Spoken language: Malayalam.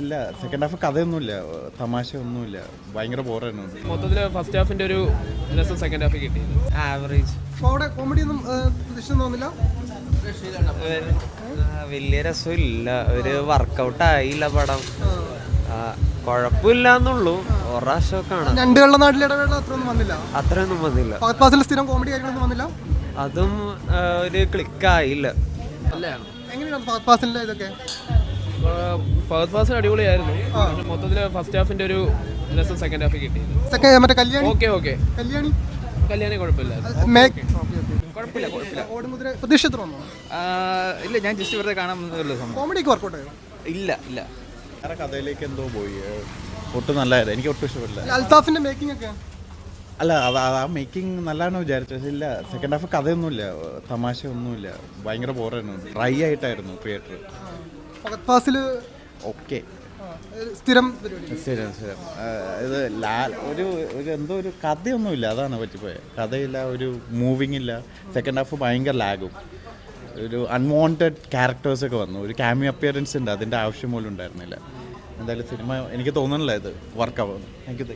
ഇല്ല, സെക്കൻഡ് ഹാഫ് കഥയൊന്നുമില്ല, തമാശ ഒന്നുമില്ല, ഭയങ്കര ബോറായിരുന്നു. മൊത്തത്തിൽ ഫസ്റ്റ് ഹാഫിന്റെ ഒരു രസം സെക്കൻഡ് ഹാഫ് കിട്ടി. ആവറേജ്. കോമഡി ഒന്നും പ്രതീക്ഷിച്ചു തോന്നില്ല. വലിയ രസമില്ല, ഒരു വർക്കൗട്ട് ആയില്ല പടം. കുഴപ്പമില്ല എന്നുള്ളൂ, ഒറാശമൊക്കെ കാണാം. രണ്ട് വെള്ള നാട്ടിൽ ഇടവേള അത്രയൊന്നും വന്നില്ല, അത്രയൊന്നും വന്നില്ല. ഫഹദ് ഫാസിൽ സ്ഥിരം കോമഡി കാര്യങ്ങളൊന്നും വന്നില്ല. അതും ഒരു ക്ലിക്കായില്ല. എങ്ങനെയാണ് ഫഹദ് ഫാസിലിന്റെ ഇതൊക്കെ? ഫഹദ് ഫാസിൽ അടിപൊളിയായിരുന്നു. മൊത്തത്തിൽ ഫസ്റ്റ് ഹാഫിന്റെ ഒരു രസം സെക്കൻഡ് ഹാഫ് കിട്ടി. മറ്റേ കല്യാണി കുഴപ്പമില്ല. ഓടുമുദ്ര പ്രതീക്ഷിച്ചു വന്നോ? ഇല്ല, ഞാൻ ജസ്റ്റ് വെറുതെ കാണാൻ കോമഡിക്ക് വർക്കൗട്ട് ആയോ? ഇല്ല. വേറെ കഥയിലേക്ക് എന്തോ പോയി, ഒട്ടും നല്ലതായിരുന്നു, എനിക്ക് ഒട്ടും ഇഷ്ടപ്പെട്ടില്ല. അൽത്താഫിന്റെ മേക്കിംഗ് ഒക്കെ അല്ല, ആ മേക്കിംഗ് നല്ലതാണോ വിചാരിച്ചത്. ഇല്ല, സെക്കൻഡ് ഹാഫ് കഥയൊന്നുമില്ല, തമാശ ഒന്നുമില്ല, ഭയങ്കര ബോറായിരുന്നു, ഡ്രൈ ആയിട്ടായിരുന്നു തിയേറ്റർ. ഫഹദ് ഫാസിൽ ഓക്കെ, സ്ഥിരം ശരി. ഇത് ഒരു എന്തോ ഒരു കഥയൊന്നുമില്ല, അതാണ് പറ്റിപ്പോയത്. കഥയില്ല, ഒരു മൂവിങ് ഇല്ല. സെക്കൻഡ് ഹാഫ് ഭയങ്കര ലാഗും, ഒരു അൺവാണ്ടഡ് ക്യാരക്ടേഴ്സൊക്കെ വന്നു, ഒരു ക്യാമിയോ അപ്പിയറൻസ് ഉണ്ട്, അതിൻ്റെ ആവശ്യം പോലും ഉണ്ടായിരുന്നില്ല. എന്തായാലും സിനിമ എനിക്ക് തോന്നുന്നില്ല ഇത് വർക്കാവുന്നു. Thank you.